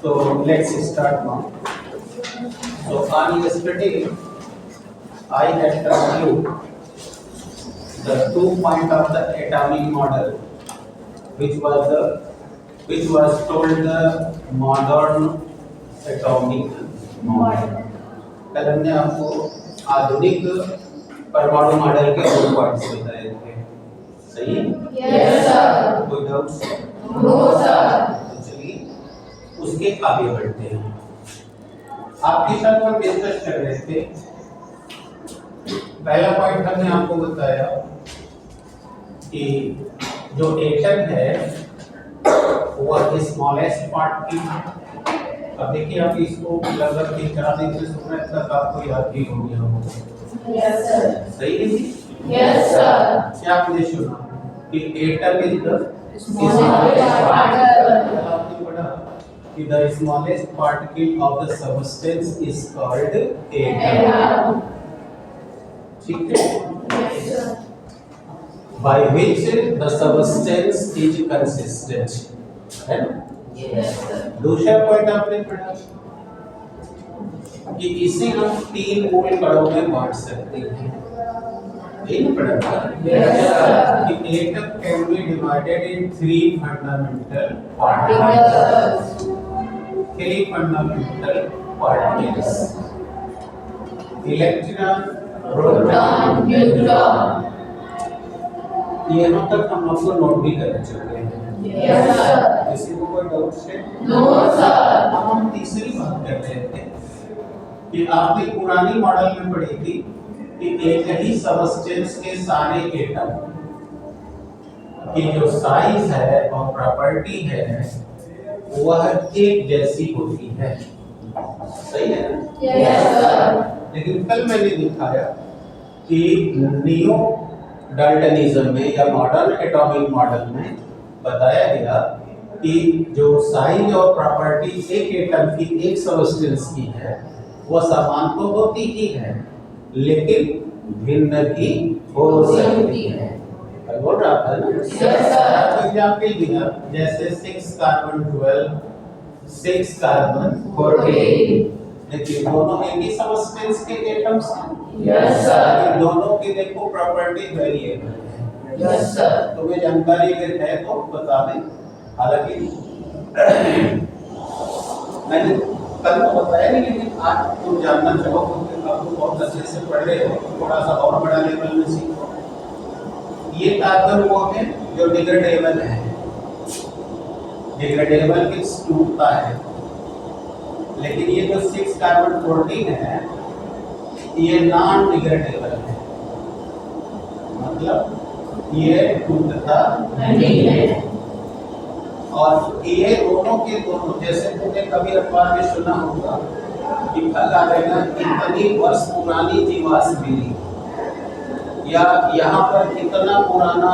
So let's start now. So on yesterday, I had told you the 2 point of the atomic model, which was told the modern atomic model. कल हमने आपको आधुनिक परमाणु model के 2 points बताए थे, सही है? Yes sir. कोई डाउट्स? No sir. तो चलिए उसके आगे बढ़ते हैं। आपके साथ हम डिस्कस कर रहे थे, पहला पॉइंट हमने आपको बताया कि जो एटम है वह स्मॉलेस्ट पार्ट की। अब देखिए आप इसको लगभग 3-4 दिन से सुन रहे तक आपको याद भी हो गया होगा। Yes sir. सही है जी? Yes sir. क्या आपने सुना कि atom is the smallest particle. आपने पढ़ा कि the smallest particle of the substance is called atom. ठीक है? Yes sir. By which the substance is consistent, है ना? Yes sir. दूसरा पॉइंट आपने पढ़ा कि इसे हम 3 मूल कणों में बांट सकते हैं। यही पढ़ा था कि atom can be divided in 3 fundamental particles. 3 fundamental particles, electron, proton, neutron. ये यहाँ तक हम लोग को नोट भी कर चुके हैं। Yes sir. किसी को कोई डाउट है? No sir. अब हम तीसरी बात कर रहे थे कि आपने पुरानी मॉडल में पढ़ी थी कि एक ही सबस्टेंस के सारे एटम की जो साइज है और प्रॉपर्टी है वह एक जैसी होती है। सही है ना? Yes sir. लेकिन कल मैंने दिखाया कि नियो डाल्टनिज्म में या मॉडर्न एटॉमिक मॉडल में बताया गया कि जो साइज और प्रॉपर्टी एक एटम की एक सबस्टेंस की है वह समान तो होती ही है लेकिन भिन्न भी हो सकती है। बोल रहा था ना? Yes sir. एग्जांपल दिया जैसे 6 कार्बन 12, 6 कार्बन 14, लेकिन दोनों एक ही सबस्टेंस के एटम्स हैं। Yes sir. दोनों की देखो प्रॉपर्टी वेरिएबल है। Yes sir. तुम्हें जानकारी अगर है तो बता दें। हालांकि मैंने कल तो बताया नहीं, लेकिन आज तुम जानना चाहो क्योंकि आप तो बहुत अच्छे से पढ़ रहे हो, थोड़ा सा और बड़ा लेवल में सीखो। ये कार्बन वो है जो डिग्रेडेबल है, डिग्रेडेबल किस टूटता है, लेकिन ये जो 6 कार्बन 14 है ये नॉन डिग्रेडेबल है, मतलब ये टूटता नहीं है। और ये दोनों के दोनों, जैसे तुमने कभी अखबार में सुना होगा कि कल आ जाएगा इतनी वर्ष पुरानी जीवाश्म मिली, या यहाँ पर कितना पुराना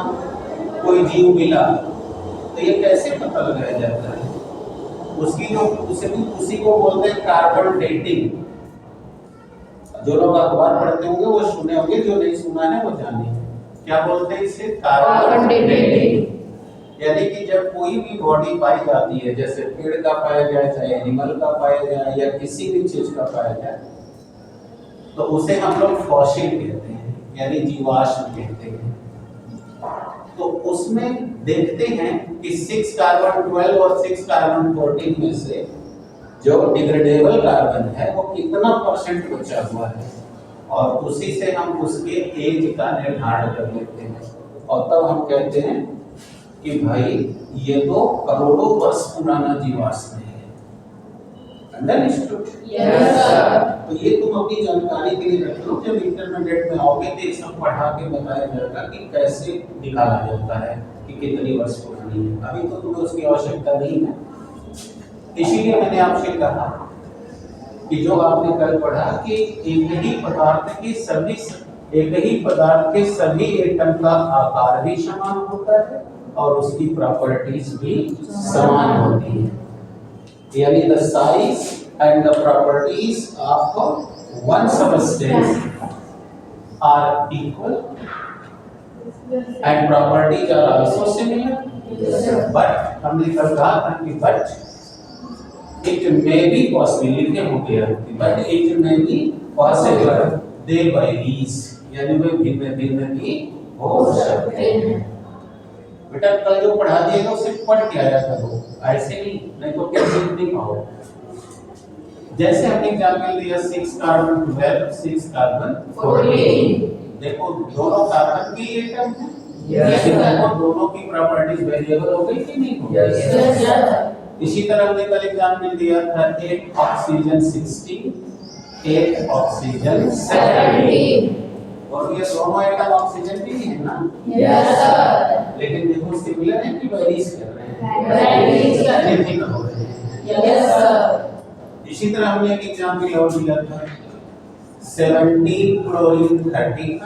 कोई जीव मिला, तो ये कैसे पता लगाया जाता है? उसकी जो उसी को बोलते हैं कार्बन डेटिंग। जो लोग अखबार पढ़ते होंगे वो सुने होंगे, जो नहीं सुना है वो जाने। क्या बोलते हैं इसे? Carbon dating. यानी कि जब कोई भी बॉडी पाई जाती है, जैसे पेड़ का पाया जाए, चाहे एनिमल का पाया जाए या किसी भी चीज का पाया जाए, तो उसे हम लोग फॉसिल कहते हैं, यानी जीवाश्म कहते हैं। तो उसमें देखते हैं कि 6 कार्बन 12 और 6 कार्बन 14 में से जो डिग्रेडेबल कार्बन है वो कितना % बचा हुआ है, और उसी से हम उसके एज का निर्धारण कर लेते हैं। और तब हम कहते हैं कि भाई ये तो करोड़ों वर्ष पुराना जीवाश्म है। अंडरस्टूड? Yes sir. तो ये तुम अपनी जानकारी के लिए रख लो, जब इंटरमीडिएट में आओगे तो ये सब पढ़ा के बताया जाएगा कि कैसे निकाला जाता है कि कितनी वर्ष पुरानी है। अभी तो तुम्हें उसकी आवश्यकता नहीं है, इसीलिए मैंने आपसे कहा कि जो आपने कल पढ़ा कि एक ही पदार्थ के सभी एटम का आकार भी समान होता है और उसकी प्रॉपर्टीज भी समान होती है, यानी the size and the properties of one substance are equal and properties are also similar. But हमने कल कहा था कि but It may be possible लिखे होंगे but it may be possible they varies यानी वे भिन्न भिन्न भी हो सकते हैं। बेटा कल जो पढ़ा दिएगा उसे पढ़ के आया करो, ऐसे नहीं तो कैसे नहीं पाओ। जैसे हमने एग्जांपल दिया 6 कार्बन 12 6 कार्बन 14, देखो दोनों कार्बन की एटम है, लेकिन देखो दोनों की प्रॉपर्टीज वेरिएबल हो गई कि नहीं हो गई। इसी तरह हमने कल एग्जांपल दिया था 8 ऑक्सीजन 60 8 ऑक्सीजन 70, और ये दोनों एटम ऑक्सीजन की है ना, यस सर, लेकिन देखो सिमिलर है कि वेरीज कर रहे हैं, वेरीज कर रहे हैं, भिन्न हो रहे हैं। Yes sir. इसी तरह हमने एक एग्जांपल और दिया था 17 क्लोरीन 35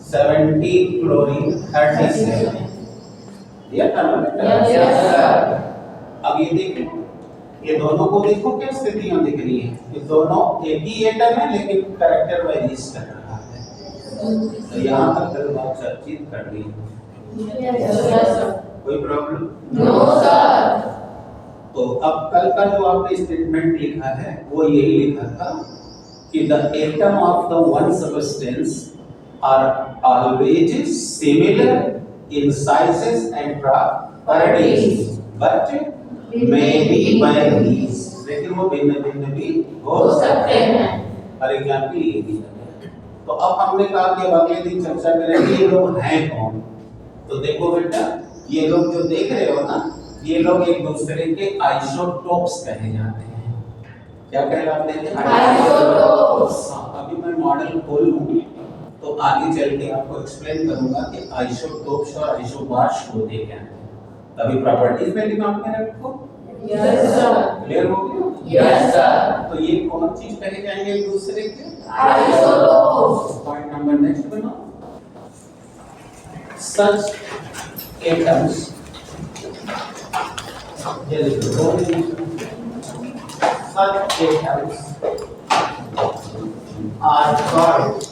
17 क्लोरीन 37, दिया था ना बेटा? Yes sir. अब ये देखो, ये दोनों को देखो क्या स्थितियां दिख रही हैं, ये दोनों एक ही एटम है लेकिन कैरेक्टर वेरीज कर रहा है। तो यहाँ तक कल बात चर्चित कर रही है, यस सर। कोई प्रॉब्लम? No sir. तो अब कल का जो आपने स्टेटमेंट लिखा है वो यही लिखा था कि the atom of the one substance are always similar in sizes and properties but may be varies, लेकिन वो भिन्न भिन्न भी हो सकते हैं। फॉर एग्जांपल ये भी है। तो अब हमने कहा कि अब अगले दिन चर्चा करेंगे ये लोग हैं कौन। तो देखो बेटा, ये लोग जो देख रहे हो ना, ये लोग एक दूसरे के आइसोटोप्स कहे जाते हैं। क्या कहलाते हैं? आइसोटोप्स। अभी मैं मॉडल खोल लूंगी तो आगे चल के आपको एक्सप्लेन करूंगा कि आइसोटोप्स और आइसोबार्स होते क्या हैं। तभी प्रॉपर्टीज में दिमाग में रखो। Yes sir. क्लियर हो गया? Yes sir. तो ये कौन चीज कहे जाएंगे एक दूसरे के? आइसोटोप्स। पॉइंट नंबर नेक्स्ट बनाओ। सच atoms such atoms are called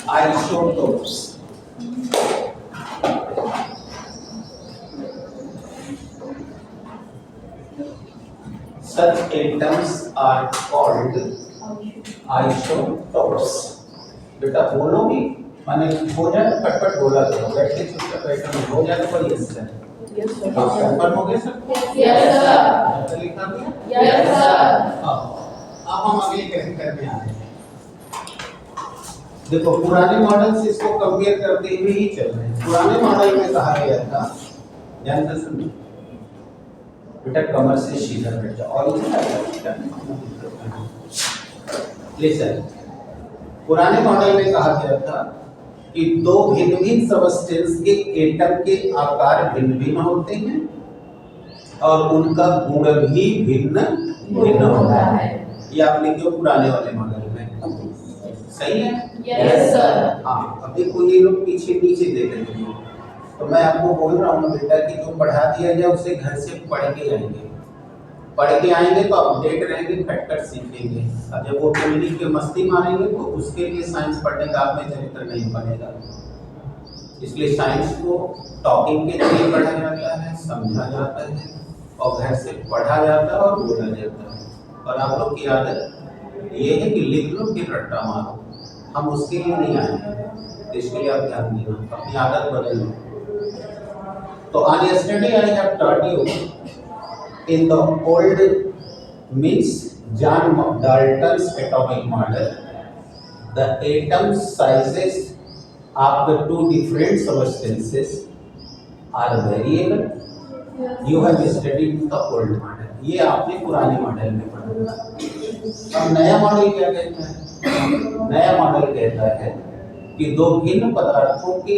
isotopes. Such atoms are called isotopes. बेटा बोलो भी, माने हो जाए तो फटफट बोला करो, बैठ के चुपचाप बैठो, हो जाए तो कोई यस है। कंफर्म हो गया सब? Yes sir. लिखा गया? Yes sir. अब हम अगली कैसे करने आ रहे हैं। देखो पुराने मॉडल से इसको कंपेयर करते हुए ही चल रहे हैं। पुराने मॉडल में कहा गया था, जानते सुनो बेटा, कमर से सीधा बैठ जाओ और लिसन। पुराने मॉडल में कहा गया था कि दो भिन्न भिन्न सबस्टेंस के एटम के आकार भिन्न भिन्न होते हैं और उनका गुण भी भिन्न भिन्न होता है। ये आपने क्यों पुराने वाले मॉडल में, सही है? Yes sir. हाँ, अभी कोई ये लोग पीछे नीचे देख रहे हैं, तो मैं आपको बोल रहा हूँ बेटा कि जो पढ़ा दिया जाए उसे घर से पढ़ के आएंगे, पढ़ के आएंगे तो अपडेट रहेंगे, खटखट सीखेंगे। और जब वो फैमिली के मस्ती मारेंगे तो उसके लिए साइंस पढ़ने का आप में चरित्र नहीं बनेगा। इसलिए साइंस को टॉकिंग के जरिए पढ़ा जाता है, समझा जाता है और घर से पढ़ा जाता है और बोला जाता है। और आप लोग की आदत ये है कि लिख लो फिर रट्टा मारो, हम उसके लिए नहीं आए, इसके लिए आप ध्यान देना, अपनी आदत बदल लो। तो on yesterday I have taught you in the old means John Dalton's atomic model, the atom sizes of the two different substances are variable. You have studied the old model. ये आपने पुराने मॉडल में पढ़ा। अब नया model क्या कहता है? नया मॉडल कहता है कि दो भिन्न पदार्थों के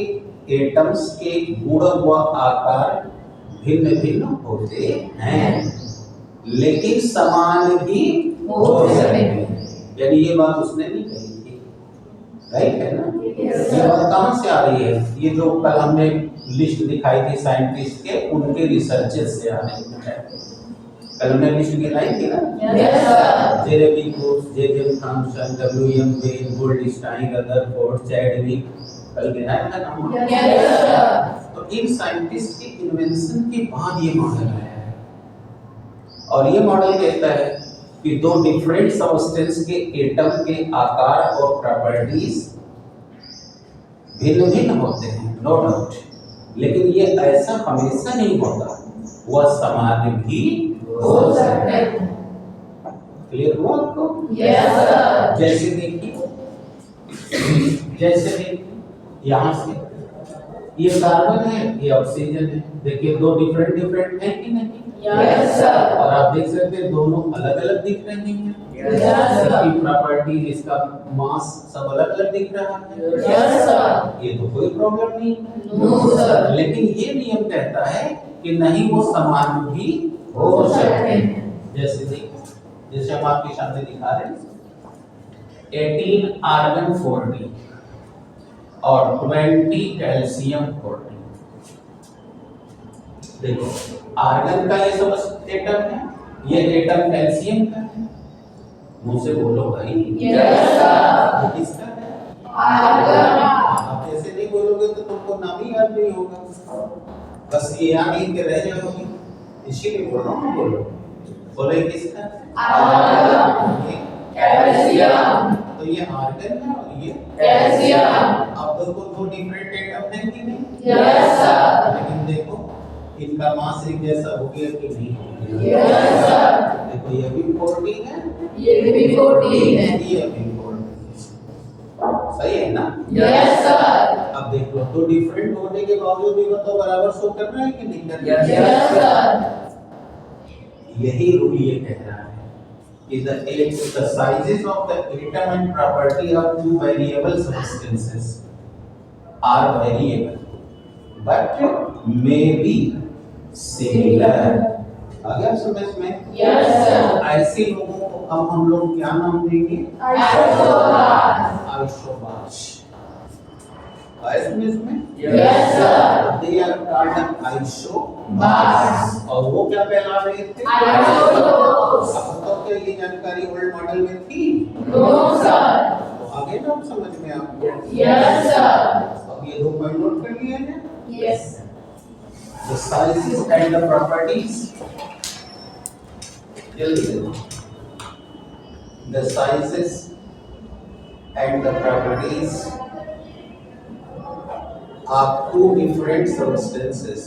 एटम्स के गुण व आकार भिन्न भिन्न होते हैं लेकिन समान भी हो सकते हैं। यानी ये बात उसने नहीं कही थी, राइट है ना? ये बात कहाँ से आ रही है? ये जो कल हमने लिस्ट दिखाई थी साइंटिस्ट के, उनके रिसर्चेस से आ रही है। कल हमने लिस्ट गिनाई थी ना, जेरेमी कोर्स, J J. Thomson, W M. Ben, Goldstein, Rutherford, Chadwick, कल गिनाया था ना। तो इन साइंटिस्ट की इन्वेंशन के बाद ये मॉडल आया है। और ये मॉडल कहता है कि दो डिफरेंट सब्सटेंस के एटम के आकार और प्रॉपर्टीज भिन्न भिन्न होते हैं, नो डाउट, लेकिन ये ऐसा हमेशा नहीं होता, वह समान भी हो सकते हैं। क्लियर हुआ आपको? Yes sir. जैसे देखिए यहाँ से ये कार्बन है, ये ऑक्सीजन है, देखिए दो डिफरेंट डिफरेंट है कि नहीं? Yes sir. और आप देख सकते हैं दोनों अलग अलग दिख रहे हैं, यस सर। इसकी प्रॉपर्टी, इसका मास सब अलग अलग दिख रहा है। Yes sir. ये तो कोई प्रॉब्लम नहीं, नो सर। लेकिन ये नियम कहता है कि नहीं वो समान भी हो सकते हैं। जैसे देखिए, जैसे हम आपके सामने दिखा रहे हैं 18 आर्गन 40 और 20 कैल्शियम 40। देखो आर्गन का ये सब एटम है, ये एटम कैल्शियम का है, मुंह से बोलो भाई। Yes sir. ये किसका है? आर्गन। आप ऐसे नहीं बोलोगे तो तुमको नाम ही याद नहीं होगा, बस ये याद ही के रह जाओगे, इसीलिए बोल रहा हूँ, बोलो बोले किसका? आर्गन। ये कैल्शियम। तो ये आर्गन है और ये कैल्शियम। अब देखो दो डिफरेंट एटम है कि नहीं? Yes sir. लेकिन देखो इनका मास एक जैसा हो गया कि नहीं हो गया? Yes sir. देखो ये भी 40 है, ये भी 40 है। ये भी 40 है, सही है ना? Yes sir. अब देख लो दो डिफरेंट होने के बावजूद भी बताओ बराबर शो कर रहा है कि नहीं कर रहा है? Yes sir. यही रूल ये कह रहा है कि the sizes of the atom and property of two variable substances are variable but may be similar। आ गया समझ में? Yes sir. ऐसे लोगों को अब हम लोग क्या नाम देंगे? आइसोबार। आइसोबार्स। आया समझ में? Yes sir. They are called isobars. Bars. और वो क्या कहला रहे थे? आइसोटोप्स। अब तो क्या ये जानकारी ओल्ड मॉडल में थी? No sir. तो आगे ना समझ में आपको? Yes sir. अब ये दो पॉइंट नोट कर लिए हैं। Yes. The sizes and the properties, जल्दी देखो, the sizes and the properties of two different substances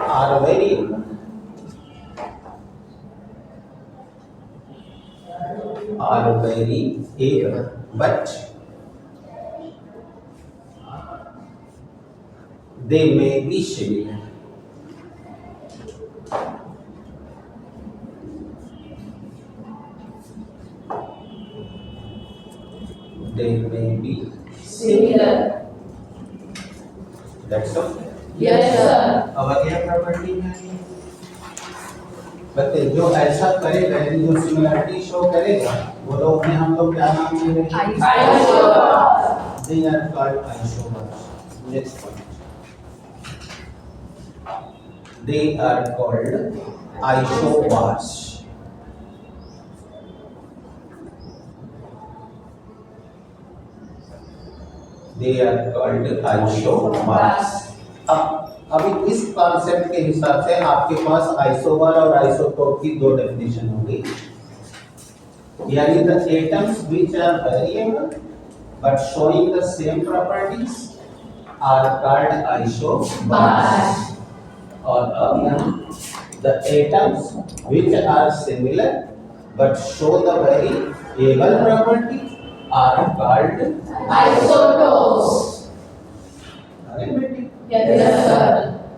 are variable but they may be similar। They may be Similar। that's all। Yes sir. अब अगला property में बताइए, जो ऐसा करेगा यानी जो सिमिलरिटी शो करेगा वो लोग उन्हें हम लोग क्या नाम देंगे? Isobar. They are called isomers। Next point, they are called isobars। They are called isobars। अब अभी इस कॉन्सेप्ट के हिसाब से आपके पास आइसोबार और आइसोटोप की दो डेफिनेशन होगी, यानी the atoms which are variable but showing the same properties are called isobars. और अब यहाँ the atoms which are similar but show the variable property are called isotopes. अरे बेटी यस सर।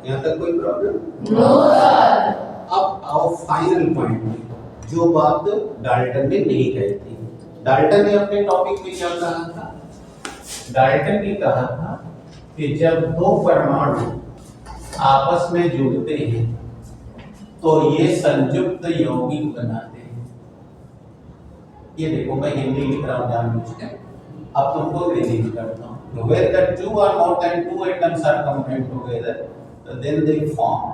यहाँ तक कोई प्रॉब्लम? No sir. अब आओ फाइनल पॉइंट में, जो बात डाल्टन ने नहीं कही थी। डाल्टन ने अपने टॉपिक में क्या कहा था? डाल्टन ने कहा था कि जब दो परमाणु आपस में जुड़ते हैं तो ये संयुक्त यौगिक बनाते हैं। ये देखो मैं हिंदी लिख रहा हूँ जानबूझकर, अब तुमको अंग्रेजी में करता हूँ। Where the two or more than two atoms are combined together, then they form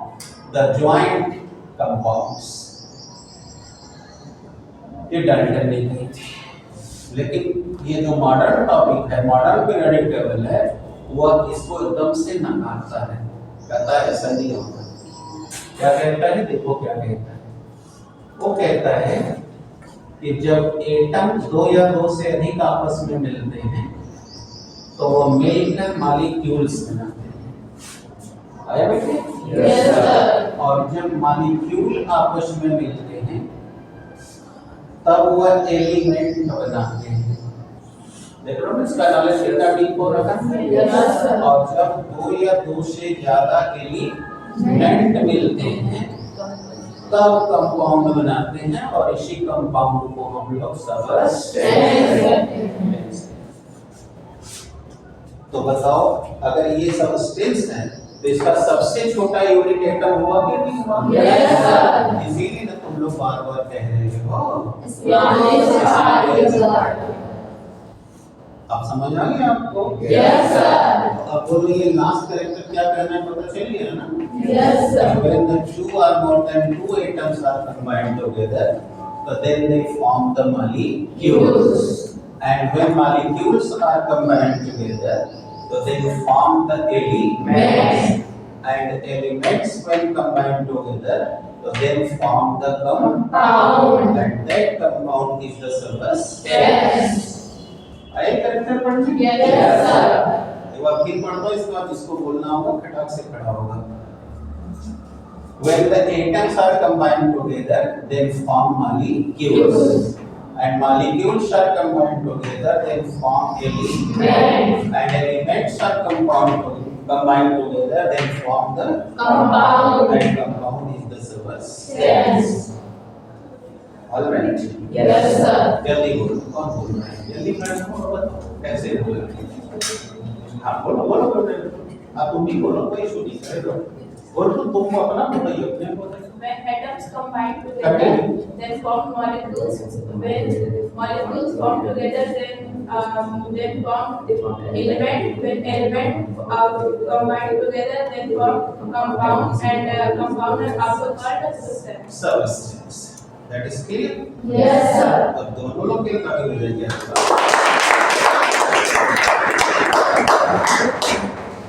the joint compounds। ये डाल्टन ने की थी। लेकिन ये जो मॉडर्न टॉपिक है, मॉडर्न पीरियोडिक टेबल है, वह इसको एकदम से नकारता है, कहता है ऐसा नहीं होता। क्या कहता है? देखो क्या कहता है। वो कहता है कि जब एटम दो या दो से अधिक आपस में मिलते हैं तो वो मिलकर मॉलिक्यूल्स बनाते हैं। आया बेटे? Yes, sir. और जब मॉलिक्यूल आपस में मिलते हैं तब वह एलिमेंट बनाते हैं। देख रहे हो ना, इसका नॉलेज कितना डीप हो रहा है। Yes, sir. और जब दो या दो से ज्यादा एलिमेंट मिलते हैं तब कंपाउंड बनाते हैं, और इसी कंपाउंड को हम लोग सबस्टेंस। तो बताओ, अगर ये सबस्टेंस है तो इसका सबसे छोटा यूनिट एटम हुआ कि नहीं हुआ? Yes, sir. इसीलिए ना तुम लोग बार बार कह रहे हो। अब समझ आ गया आपको? Yes, sir. अब बोलो, ये लास्ट कैरेक्टर क्या कहना है पता चल गया ना? Yes, sir. When the two or more than two atoms are combined together, so then they form the molecules. And when molecules are combined together, so they form the elements. And elements when combined together, so then form the compound. And that compound is the substance. आए character पढ़ने? Yes, sir. एक बार फिर पढ़ दो, इसके बाद इसको बोलना होगा, खटाक से खड़ा होगा। When the atoms are combined together, then form molecules. And molecules are combined together, then form elements. And elements are combined together, then form the Compound. And compound is the substance. Yes. All right? Yes, sir. जल्दी बोलो, कौन बोल रहा है? जल्दी बोलो, बताओ कैसे बोलोगे? हाँ बोलो बोलो बोलो, आप तुम भी बोलो, कोई इशू नहीं करे, बोलो तो तुम अपना बताइए, अपने बोलो। When atoms combine together, then form molecules. When molecules form together, then form element. When element combine together, then form compound, and compound is also called a substance. Substance. That is clear? Yes, sir. अब दोनों लोग के कभी मिल जाएगा।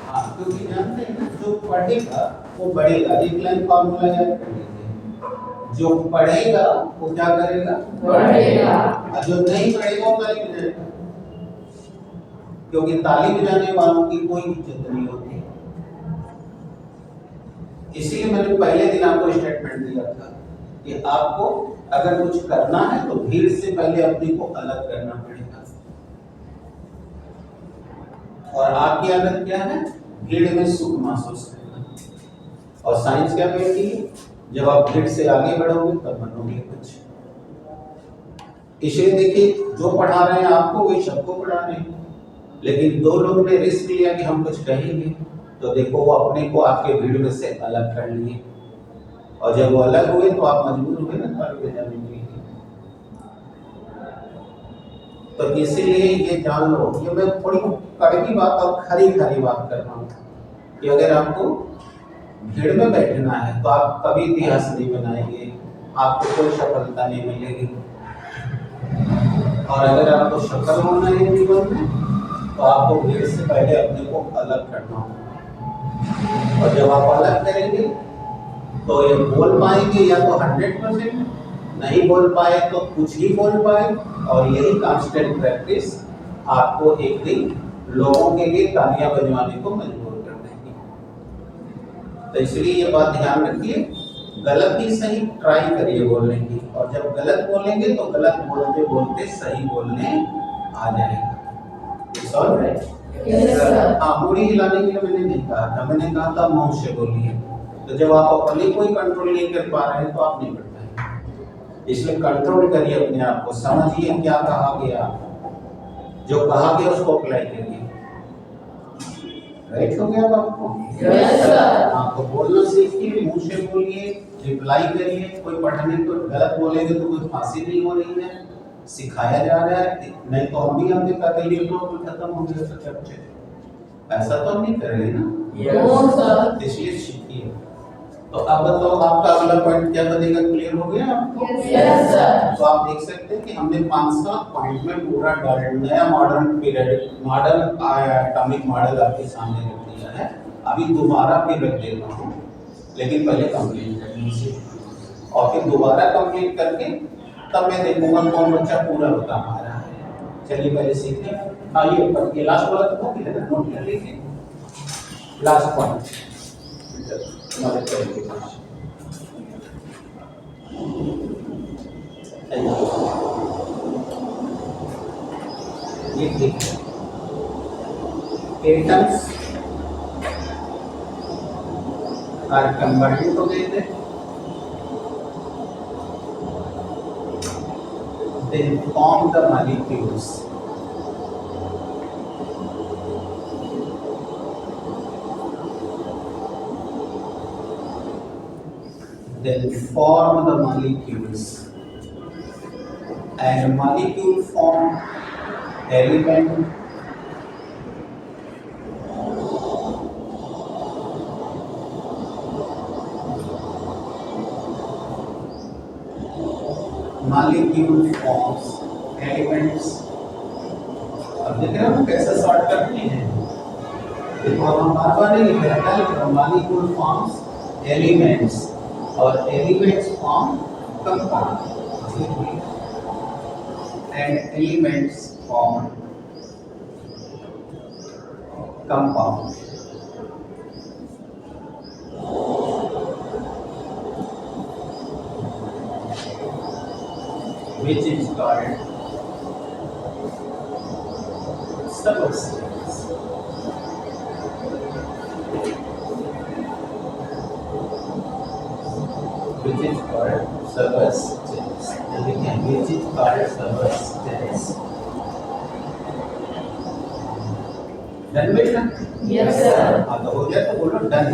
हाँ, क्योंकि जानते हैं ना, जो पढ़ेगा वो बढ़ेगा। एक लाइन फॉर्मूला याद कर लीजिए, जो पढ़ेगा वो क्या करेगा? बढ़ेगा। और जो नहीं पढ़ेगा वो ताली बजाएगा, क्योंकि ताली बजाने वालों की कोई इज्जत नहीं होती। इसीलिए मैंने पहले दिन आपको स्टेटमेंट दिया था कि आपको अगर कुछ करना है तो भीड़ से पहले अपने को अलग करना पड़ेगा। और आपकी आदत क्या है? भीड़ में सुख महसूस करना। और साइंस क्या कहती है? जब आप भीड़ से आगे बढ़ोगे तब बनोगे कुछ। इसलिए देखिए, जो पढ़ा रहे हैं आपको वही सबको पढ़ा रहे हैं, लेकिन दो लोग ने रिस्क लिया कि हम कुछ कहेंगे, तो देखो वो अपने को आपके भीड़ में से अलग कर लिए, और जब वो अलग हुए तो आप मजबूर हुए ना ताली बजाने के लिए। तो इसीलिए ये जान लो, ये मैं थोड़ी कड़वी बात और खरी खरी बात कर रहा हूँ कि अगर आपको भीड़ में बैठना है तो आप कभी इतिहास नहीं बनाएंगे, आपको कोई सफलता नहीं मिलेगी। और अगर आपको सफल होना है जीवन में तो आपको भीड़ से पहले अपने को अलग करना होगा। और जब आप अलग करेंगे तो ये बोल पाएंगे या तो 100%, नहीं बोल पाए तो कुछ ही बोल पाए, और यही कांस्टेंट प्रैक्टिस आपको एक दिन लोगों के लिए तालियां बजवाने को मजबूर कर देगी। तो इसलिए ये बात ध्यान रखिए, गलत ही सही ट्राई करिए बोलने की, और जब गलत बोलेंगे तो गलत बोलते बोलते सही बोलने आ जाएगा। It's all right? Yes, sir. हाँ, मूड़ी हिलाने के लिए मैंने नहीं कहा था, मैंने कहा था मुंह से बोलिए। तो जब आप अपने कोई कंट्रोल नहीं कर पा रहे हैं तो आप नहीं कर पाएंगे। इसलिए कंट्रोल करिए अपने आप को, समझिए क्या कहा गया, जो कहा गया उसको अप्लाई करिए। राइट हो गया आपको? Yes, sir. हाँ, तो बोलना सीखिए, मुंह से बोलिए, रिप्लाई करिए। कोई पढ़ने को गलत बोलेंगे तो कोई फांसी नहीं हो रही है, सिखाया जा रहा है। नहीं तो हम भी हमने कहा कि ये तो खत्म हो गया सब चर्चे, ऐसा तो हम नहीं कर रहे ना। No, sir. इसलिए सीखिए। तो अब बताओ आपका अगला पॉइंट क्या बनेगा, क्लियर हो गया आपको? Yes, sir. तो आप देख सकते हैं कि हमने 5-7 पॉइंट में पूरा नया modern period model atomic model आपके सामने रख दिया है। अभी दोबारा फिर रख देता हूँ, लेकिन पहले कंप्लीट कर लीजिए और फिर दोबारा कंप्लीट करके तब मैं देखूंगा कौन बच्चा पूरा बता पा रहा है। चलिए पहले सीखिए। हाँ ये लास्ट वाला तो कॉपी है ना, नोट कर लीजिए। लास्ट पॉइंट हमारे चलिए ये देखिए atoms are converted together, then form the molecules. Then form the molecules, and molecule form element, molecule forms elements। अब देख रहे हो कैसे सॉर्ट करते हैं, देखो अब हम बार बार नहीं लिख रहे हैं, molecule forms elements और elements form compound and elements form compound। Which is called substance। Which is called substance। again which is called substance। Done बेटा? Yes, sir. हाँ तो हो गया तो बोलो डन,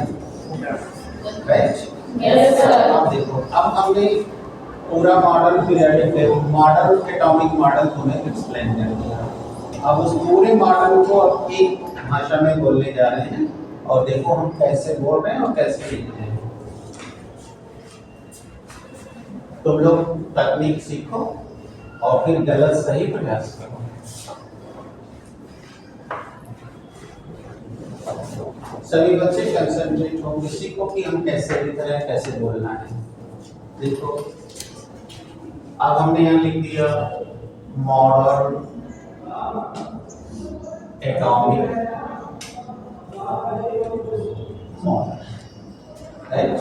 राइट? Yes, sir. अब देखो अब हमने पूरा model periodic model atomic model तुम्हें एक्सप्लेन कर दिया। अब उस पूरे मॉडल को अब एक भाषा में बोलने जा रहे हैं और देखो हम कैसे बोल रहे हैं और कैसे लिख रहे हैं। तुम लोग तकनीक सीखो और फिर गलत सही प्रयास करो। सभी बच्चे कंसंट्रेट होंगे, सीखो कि हम कैसे लिख रहे हैं, कैसे बोलना है। देखो अब हमने यहाँ लिख दिया modern atomic model, right?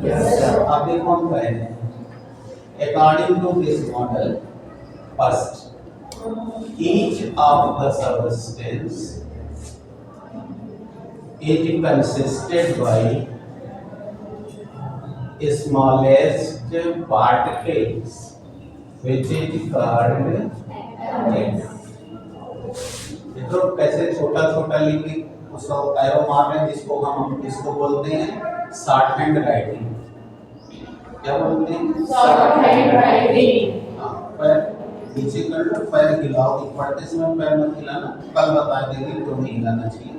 Yes, sir. अब देखो हम कह रहे हैं according to this model first each of the substance is consisted by smallest particles which is called atom। देखो कैसे छोटा छोटा लिख उसको एरो मार रहे हैं, जिसको हम इसको बोलते हैं शॉर्ट हैंड राइटिंग। क्या बोलते हैं? Short hand writing। हाँ, पैर नीचे कर लो, पैर हिलाओ, पढ़ते समय पैर मत हिलाना, कल बता देंगे क्यों नहीं हिलाना चाहिए।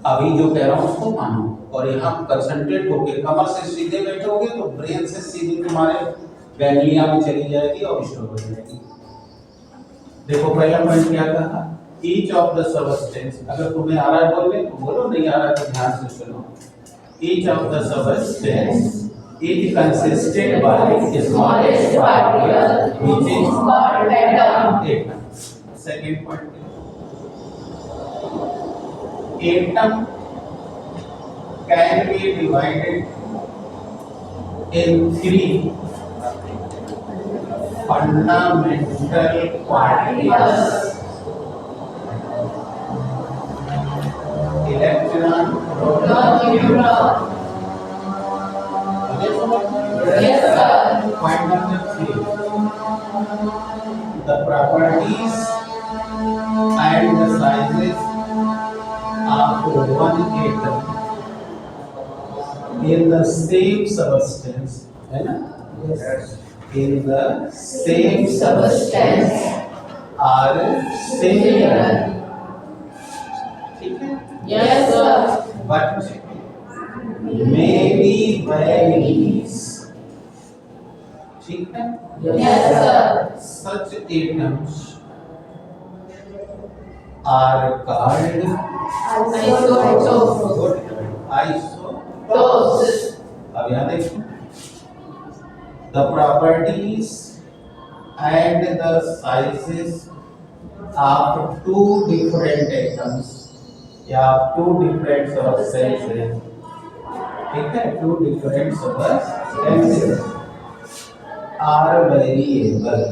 अभी जो कह रहा हूँ उसको मानो और यहाँ कंसंट्रेट होके कमर से सीधे बैठोगे तो ब्रेन से सीधे तुम्हारे गैंग्लिया में चली जाएगी और स्टोर हो जाएगी। देखो पहला पॉइंट क्या कहा, ईच ऑफ द सबस्टेंस। अगर तुम्हें आ रहा है बोलने तो बोलो, नहीं आ रहा है तो ध्यान से सुनो। Each of the substance is consisted by Smallest particle which is called atom। atom। Second point, atom can be divided in 3 fundamental particles: electron, Neutron। Yes, sir. Point number 3, the properties and the sizes of one atom in the same substance, है ना? Yes. In the same Substance are similar, ठीक है? Yes, sir. But maybe, varies. ठीक है? Yes, sir. Such atoms are called Isotopes. isotopes. अब यहाँ देखो, the properties and the sizes of two different atoms या two different substances, ठीक है, two different substances are variable,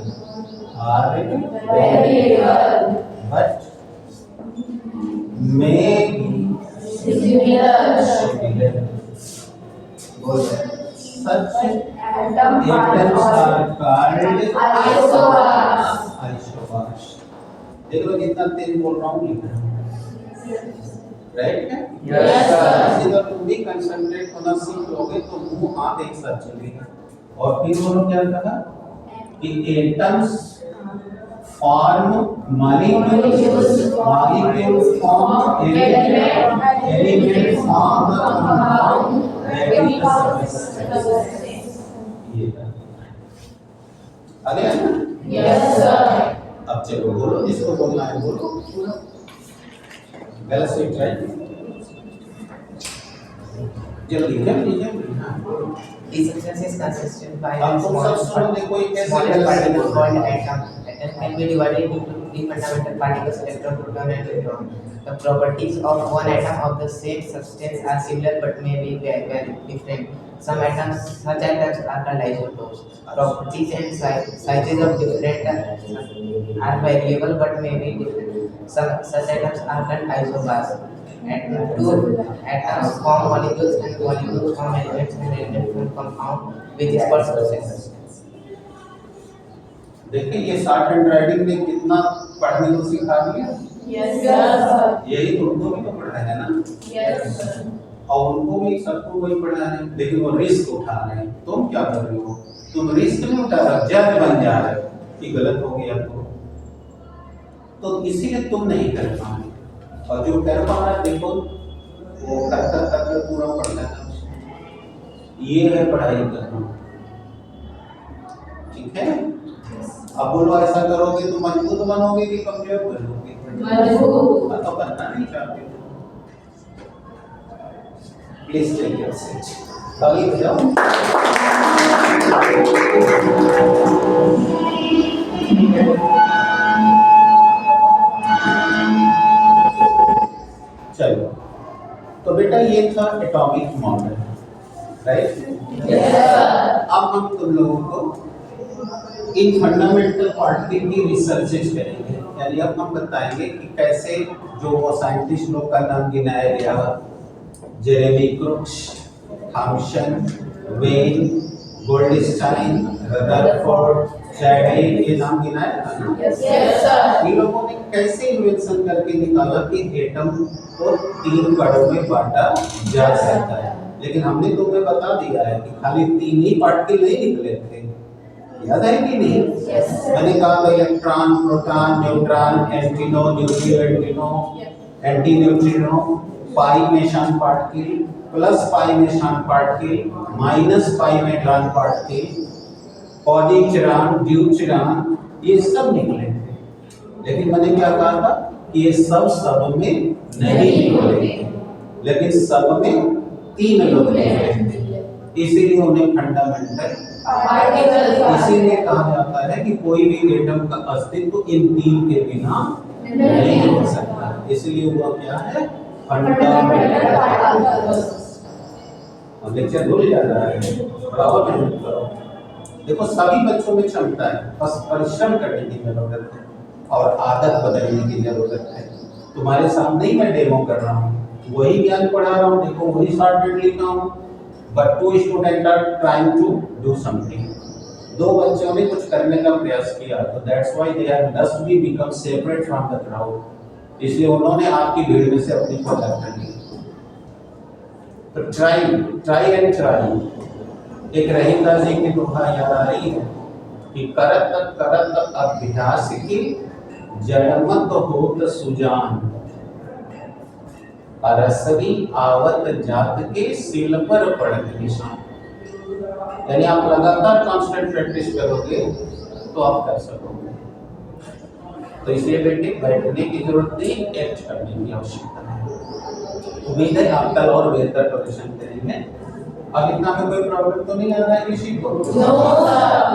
but may be similar. Such atoms are called isobars. देख लो कितना तेज बोल रहा हूँ, लिख रहा हूँ, राइट है? Yes, sir. इसी तरह तुम भी कंसंट्रेट होना सीख लोगे तो मुंह हाथ एक साथ चलेगा। और फिर उन्होंने क्या कहा कि atoms form molecules form element form the compound that is the substance. ये था। आगे है ना? Yes, sir. अब चलो बोलो, जिसको बोलना है बोलो। गलत से ट्राई, जल्दी जल्दी जल्दी। हाँ The substance is consisted by अब तुम सब सुनो, देखो ये कैसे smallest गलत particle है। called atom. Atom can be divided into three fundamental particles: electron, proton, and neutron. The properties of one atom of the same substance are similar but may be very different. Some atoms, such atoms, are called isotopes. Properties and sizes of different are variable but may be different. Some such atoms are called isobars. Two atoms form molecules, and molecules form elements, and elements form compound, which is called substance. देखिए ये short hand writing ने कितना पढ़ने को सिखा दिया। Yes, sir. यही तुमको भी तो पढ़ा है ना, Yes, sir. और उनको भी सबको वही पढ़ा है, लेकिन वो रिस्क उठा रहे हैं। तुम क्या कर रहे हो? तुम रिस्क नहीं उठा रहे, जज बन जा रहे हो कि गलत हो गया तो इसीलिए तुम नहीं कर पाए। और जो कर पा रहा है देखो वो कर पूरा पढ़ लेना, ये है पढ़ाई करना, ठीक है? अब बोलो ऐसा करोगे तो मजबूत बनोगे कि कमजोर बनोगे? मजबूत। तो बनना नहीं चाहते। Please take your seat. आगे जाओ। चलो, तो बेटा ये था atomic model, right? Yes, sir. अब हम तुम लोगों को इन फंडामेंटल पार्टिकल की रिसर्चेस करेंगे, यानी अब हम बताएंगे कि कैसे जो वो साइंटिस्ट लोग का नाम गिनाया गया, Jeremy Crookes, Thomson, Wien, Goldstein, Rutherford, Chadwick, ये नाम गिनाया था ना? Yes, sir. इन लोगों ने कैसे इन्वेंशन करके निकाला कि एटम को 3 कणों में बांटा जा सकता है, लेकिन हमने तुम्हें बता दिया है कि खाली 3 ही पार्टिकल नहीं निकले थे, याद है कि नहीं? Yes, sir. मैंने कहा था इलेक्ट्रॉन, प्रोटॉन, न्यूट्रॉन, एंटीनो, न्यूक्लियो एंटीनो, एंटी न्यूट्रिनो, पाई में शांत पार्टिकल, प्लस पाई में शांत पार्टिकल, माइनस पाई में शांत पार्टिकल, पॉजिट्रॉन, ड्यूट्रॉन, ये सब निकले थे। लेकिन मैंने क्या कहा था कि ये सब में नहीं निकले, लेकिन सब में 3 लोग निकले थे, इसीलिए उन्हें फंडामेंटल इसीलिए कहा जाता है कि कोई भी एटम का अस्तित्व इन 3 के बिना नहीं हो सकता, इसलिए वो क्या है? Fundamental particles. और लेक्चर भूल जा रहा है, बराबर मेहनत करो। देखो सभी बच्चों में क्षमता है, बस परिश्रम करने की जरूरत है और आदत बदलने की जरूरत है। तुम्हारे सामने ही मैं डेमो कर रहा हूँ, वही ज्ञान पढ़ा रहा हूँ, देखो वही शॉर्टकट लिखा हूँ, but 2 students are trying to do something. 2 बच्चों ने कुछ करने का प्रयास किया, तो that's why they have must be become separate from the crowd. इसलिए उन्होंने आपकी भीड़ में से अपनी पहचान कर ली। तो try and try। एक रहीता जी की दोहा याद आ रही है कि करत अभ्यास की जड़मत होत सुजान। अरसरी आवत जात के सिल पर पड़त निशान। यानी आप लगातार कांस्टेंट प्रैक्टिस करोगे तो आप कर सकोगे। तो इसलिए बेटे बैठने की जरूरत नहीं, एक्ट करने की आवश्यकता है। उम्मीद है आप कल और बेहतर प्रदर्शन करेंगे। अब इतना में कोई प्रॉब्लम तो नहीं आ रहा है किसी को? No sir.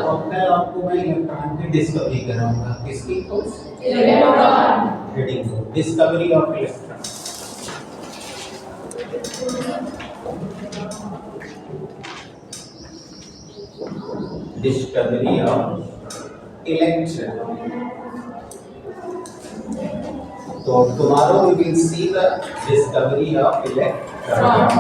तो कल आपको मैं इलेक्ट्रॉन की डिस्कवरी कराऊंगा। किसकी? तो इलेक्ट्रॉन। हेडिंग को discovery of electron. Discovery of electron. तो tomorrow we will see the discovery of electron.